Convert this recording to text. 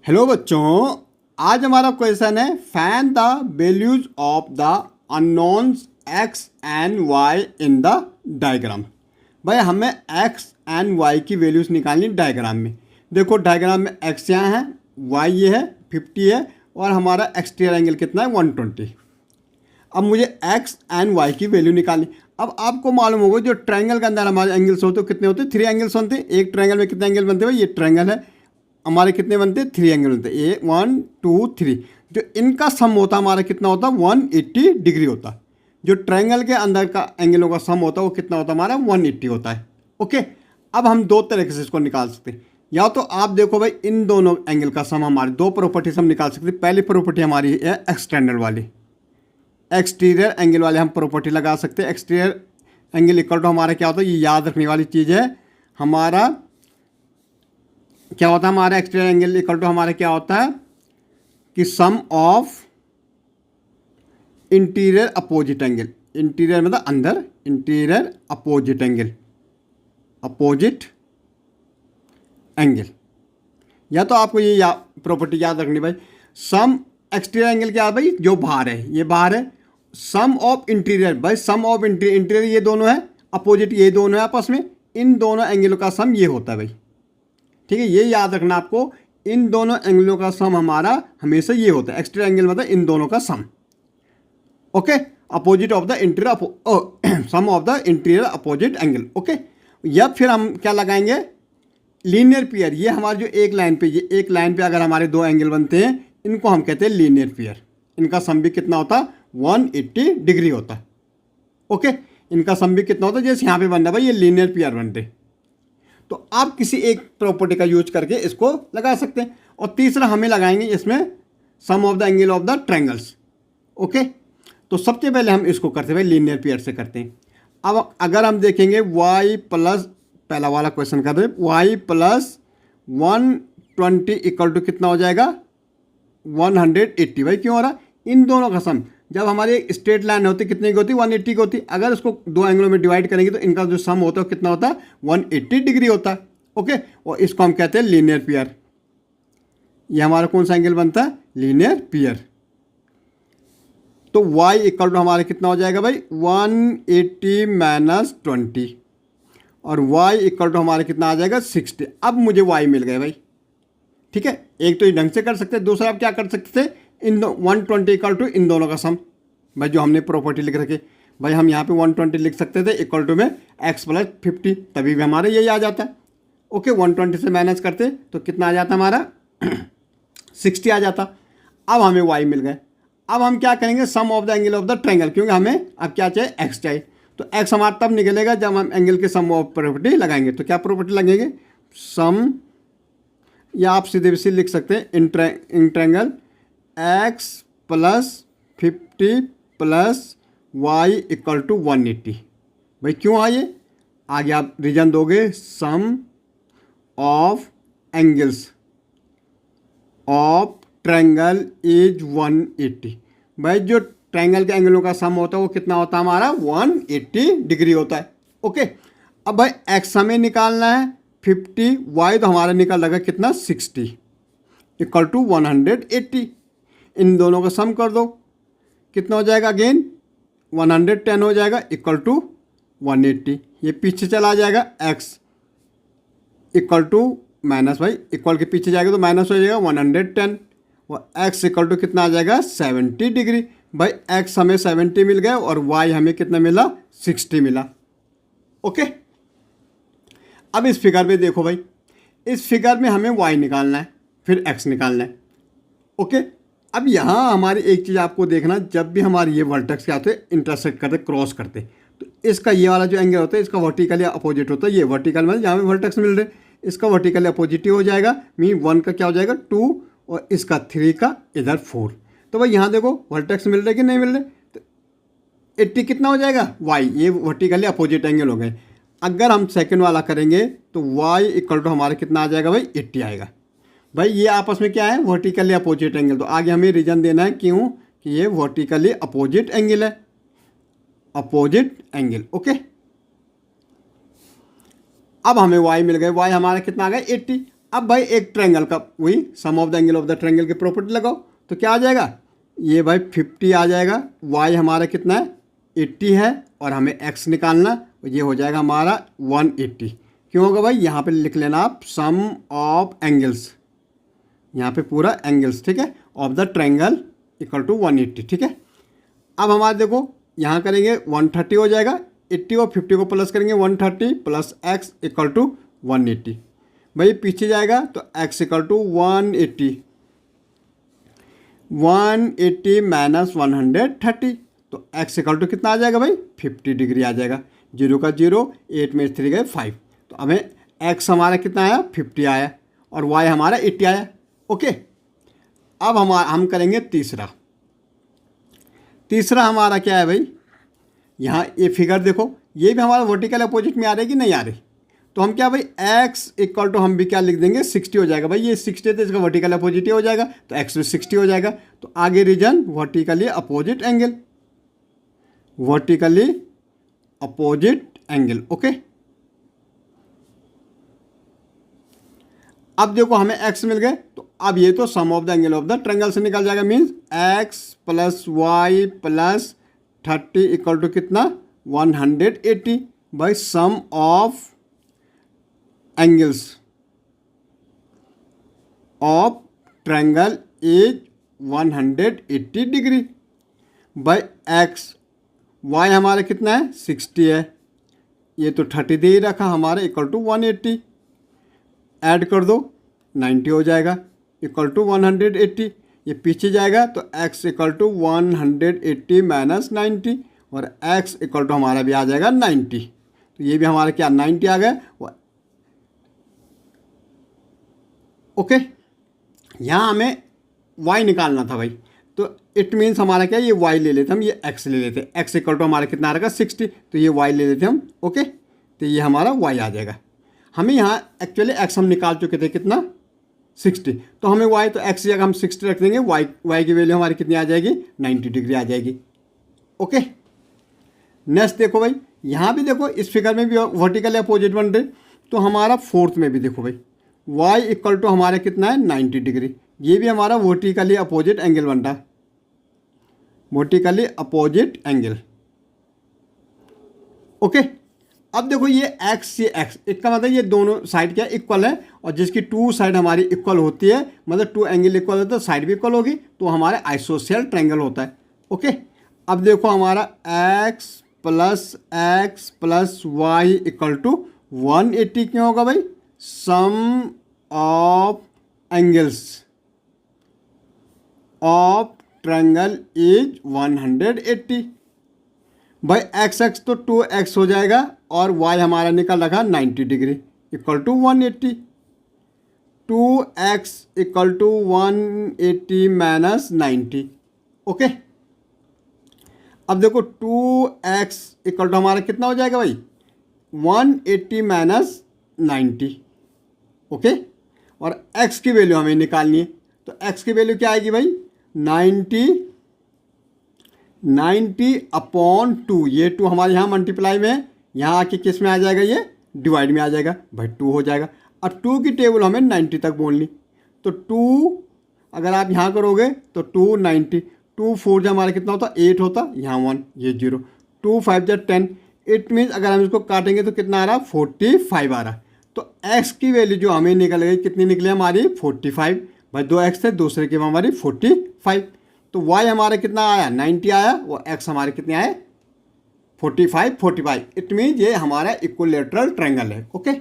Hello बच्चों, आज हमारा क्वेश्चन है find the values of the unknowns x and y in the diagram. भाई हमें एक्स एंड वाई की वैल्यूज निकालनी डायग्राम में। देखो डायग्राम में एक्स यहाँ है, वाई ये है 50 है और हमारा एक्सटीरियर एंगल कितना है 120। अब मुझे एक्स एंड वाई की वैल्यू निकालनी। अब आपको मालूम होगा जो ट्रायंगल के अंदर हमारे एंगल्स होते हैं कितने होते हैं, 3 एंगल्स बनते हैं। एक ट्रायंगल में कितने एंगल बनते हैं भाई, ये ट्रायंगल है हमारे कितने बनते हैं 3 एंगल बनते हैं, ए 1 2 3। जो इनका सम होता है हमारा कितना होता है 180 डिग्री होता है। जो ट्रायंगल के अंदर का एंगलों का सम होता है वो कितना होता है हमारा 180 होता है। ओके, अब हम दो तरीके से इसको निकाल सकते हैं। या तो आप देखो भाई इन दोनों एंगल का सम हमारे दो प्रॉपर्टी से हम निकाल सकते हैं। पहली प्रॉपर्टी हमारी है एक्सटर्नल वाली, एक्सटीरियर एंगल वाले हम प्रॉपर्टी लगा सकते हैं। एक्सटीरियर एंगल इक्वल टू हमारा क्या होता है, ये याद रखने वाली चीज़ है। हमारा क्या होता है, हमारा एक्सटीरियर एंगल इक्वल टू हमारा क्या होता है कि sum of interior opposite angle. Interior मतलब अंदर, interior opposite angle, opposite angle. या तो आपको ये प्रॉपर्टी याद रखनी भाई, सम एक्सटीरियर एंगल क्या है भाई, जो बाहर है ये बाहर है। सम ऑफ इंटीरियर भाई, सम ऑफ इंटीरियर ये दोनों है, अपोजिट ये दोनों है आपस में, इन दोनों एंगलों का सम ये होता है भाई। ठीक है, ये याद रखना आपको, इन दोनों एंगलों का सम हमारा हमेशा ये होता है। एक्सटीरियर एंगल मतलब इन दोनों का sum. Okay, opposite of the interior, sum of the interior opposite angle. Okay, या फिर हम क्या लगाएंगे, लीनियर पेयर। ये हमारे जो एक लाइन पे, ये एक लाइन पे अगर हमारे दो एंगल बनते हैं इनको हम कहते हैं लीनियर पेयर। इनका सम भी कितना होता है 180 डिग्री होता है। ओके, इनका सम भी कितना होता है, जैसे यहाँ पे बन रहा है भाई ये लीनियर पेयर बनते। तो आप किसी एक प्रॉपर्टी का यूज करके इसको लगा सकते हैं। और तीसरा हमें लगाएंगे इसमें sum of the angle of the triangles. Okay, तो सबसे पहले हम इसको करते हैं भाई लीनियर पेयर से करते हैं। अब अगर हम देखेंगे y प्लस, पहला वाला क्वेश्चन कर रहे, y प्लस 120 इक्वल टू कितना हो जाएगा 180। भाई क्यों हो रहा, इन दोनों का सम। जब हमारी स्ट्रेट लाइन होती कितने की होती 180 की होती। अगर इसको दो एंगलों में डिवाइड करेंगे तो इनका जो सम होता है कितना होता है 180 डिग्री होता है। ओके, और इसको हम कहते हैं लीनियर पेयर। ये हमारा कौन सा एंगल बनता है, लीनियर पेयर। तो y इक्वल टू हमारा कितना हो जाएगा भाई 180 माइनस 20 और y इक्वल टू हमारा कितना आ जाएगा 60। अब मुझे y मिल गया भाई। ठीक है, एक तो ये ढंग से कर सकते हैं, दूसरा आप क्या कर सकते थे, इन 120 इक्वल टू इन दोनों का सम। भाई जो हमने प्रॉपर्टी लिख रखे भाई, हम यहाँ पे 120 लिख सकते थे इक्वल टू में x प्लस 50, तभी भी हमारा यही आ जाता है। ओके, 120 से माइनस करते तो कितना आ जाता हमारा 60 आ जाता। अब हमें y मिल गए। अब हम क्या करेंगे, sum of the angle of the triangle, क्योंकि हमें अब क्या चाहिए x चाहिए। तो x हमारा तब निकलेगा जब हम एंगल के सम ऑफ प्रॉपर्टी लगाएंगे। तो क्या प्रॉपर्टी लगेंगे, सम, या आप सीधे सीधे लिख सकते हैं इन triangle x plus 50 plus y equal to 180। भाई क्यों आए, आगे आप रीजन दोगे, sum of angles of triangle is 180। भाई जो ट्रायंगल के एंगलों का सम होता है वो कितना होता है हमारा 180 डिग्री होता है। ओके, अब भाई x हमें निकालना है 50, y तो हमारा निकल लगा कितना 60 इक्वल टू 180। इन दोनों का सम कर दो, कितना हो जाएगा अगेन 110 हो जाएगा इक्वल टू 180। ये पीछे चला जाएगा x इक्वल टू माइनस, भाई इक्वल के पीछे जाएगा तो माइनस हो जाएगा 110 और x इक्वल टू कितना आ जाएगा 70 डिग्री। भाई x हमें 70 मिल गया और y हमें कितना मिला 60 मिला। ओके, अब इस फिगर में देखो भाई, इस फिगर में हमें y निकालना है फिर x निकालना है। ओके, अब यहाँ हमारी एक चीज़ आपको देखना, जब भी हमारे ये वर्टेक्स क्या होते हैं इंटरसेक्ट करते क्रॉस करते, तो इसका ये वाला जो एंगल होता है इसका वर्टिकल या अपोजिट होता है। ये वर्टिकल मतलब जहाँ पे वर्टेक्स मिल रहे इसका वर्टिकल अपोजिट ही हो जाएगा। मीन 1 का क्या हो जाएगा 2 और इसका 3 का इधर 4। तो भाई यहाँ देखो वर्टेक्स मिल रहे कि नहीं मिल रहे, तो 80 कितना हो जाएगा y, ये वर्टिकली अपोजिट एंगल हो गए। अगर हम सेकंड वाला करेंगे तो y इक्वल टू हमारा कितना आ जाएगा भाई 80 आएगा। भाई ये आपस में क्या है वर्टिकली अपोजिट एंगल। तो आगे हमें रीजन देना है क्यों कि ये वर्टिकली अपोजिट एंगल है, अपोजिट एंगल। ओके, अब हमें y मिल गए, y हमारा कितना आ गया 80। अब भाई एक ट्रायंगल का वही sum of the angle of the triangle की प्रॉपर्टी लगाओ, तो क्या आ जाएगा, ये भाई 50 आ जाएगा, y हमारा कितना है 80 है, और हमें x निकालना, ये हो जाएगा हमारा 180। क्यों होगा भाई, यहाँ पे लिख लेना आप सम ऑफ एंगल्स, यहाँ पे पूरा एंगल्स, ठीक है, of the triangle equal to 180, ठीक है। अब हमारे देखो यहाँ करेंगे 130 हो जाएगा, 80 और 50 को प्लस करेंगे 130 प्लस x इक्वल टू 180। भाई पीछे जाएगा तो x इक्वल टू 180, 180 माइनस 130, तो x इक्वल टू कितना आ जाएगा भाई 50 डिग्री आ जाएगा। 0 का 0, 8 में 3 गए 5, तो हमें x हमारा कितना आया 50 आया और y हमारा 80 आया। ओके, अब हम करेंगे तीसरा हमारा क्या है भाई, यहाँ ये फिगर देखो, ये भी हमारा वर्टिकल अपोजिट में आ रही है कि नहीं आ रही, तो हम क्या भाई x इक्वल टू हम भी क्या लिख देंगे 60 हो जाएगा। भाई ये 60 है तो इसका वर्टिकल अपोजिट ही हो जाएगा, तो x भी 60 हो जाएगा। तो आगे reason vertically opposite angle, vertically opposite angle. Okay, अब देखो हमें x मिल गए, तो अब ये तो sum of the angle of the triangle से निकल जाएगा, means x plus y plus 30 equal to कितना 180। By sum of angles of triangle is 180 degree by x। y हमारा कितना है 60 है, ये तो 30 दे ही रखा हमारा, इक्वल टू 180, ऐड कर दो 90 हो जाएगा, इक्वल टू 180। ये पीछे जाएगा तो x इक्वल टू 180 माइनस 90, और x इक्वल टू हमारा भी आ जाएगा 90, तो ये भी हमारा क्या 90 आ गया। ओके, यहाँ हमें y निकालना था भाई, तो इट मीन्स हमारा क्या, ये y ले लेते हम, ये x ले लेते, x इक्वल टू हमारा कितना आ रहा 60, तो ये y ले लेते हम। ओके, तो ये हमारा y आ जाएगा। हमें यहाँ एक्चुअली x हम निकाल चुके थे कितना 60, तो हमें y, तो x की जगह हम 60 रख देंगे, y की वैल्यू हमारी कितनी आ जाएगी 90 डिग्री आ जाएगी। ओके, नेक्स्ट देखो भाई, यहाँ भी देखो इस फिगर में भी वर्टिकल अपोजिट बन रहे, तो हमारा फोर्थ में भी देखो भाई y इक्वल टू हमारा कितना है 90 डिग्री, ये भी हमारा वर्टिकली अपोजिट एंगल बन रहा है, वर्टिकली अपोजिट एंगल। ओके, अब देखो ये x, ये x, इसका मतलब ये दोनों साइड क्या इक्वल है, और जिसकी टू साइड हमारी इक्वल होती है, मतलब टू एंगल इक्वल होता है तो साइड भी इक्वल होगी, तो हमारा आइसोसेल ट्रायंगल होता है। ओके, अब देखो हमारा x plus y equal to 180 क्यों होगा भाई, sum of angles of triangle is 180। भाई x तो 2x हो जाएगा, और y हमारा निकल रखा 90 degree equal to 180, 2x equal to 180 minus 90। Okay, अब देखो 2x इक्वल टू हमारा कितना हो जाएगा भाई 180 माइनस 90। ओके, और x की वैल्यू हमें निकालनी है, तो x की वैल्यू क्या आएगी भाई 90 अपॉन 2, ये 2 हमारे यहाँ मल्टीप्लाई में है, यहाँ आके किस में आ जाएगा, ये डिवाइड में आ जाएगा भाई 2 हो जाएगा। और 2 की टेबल हमें 90 तक बोलनी, तो 2 अगर आप यहाँ करोगे तो 2 90, 2 4 जो हमारा कितना होता 8 होता, यहाँ 1 ये 0, 2 5 जो 10, इट मीन्स अगर हम इसको काटेंगे तो कितना आ रहा 45 आ रहा। तो x की वैल्यू जो हमें निकल गई कितनी निकली हमारी 45, भाई 2x थे दूसरे की हमारी 45, तो y हमारा कितना आया 90 आया, वो x हमारे कितने आए 45। इट मीन्स ये हमारा इक्विलैटरल ट्रायंगल है। ओके।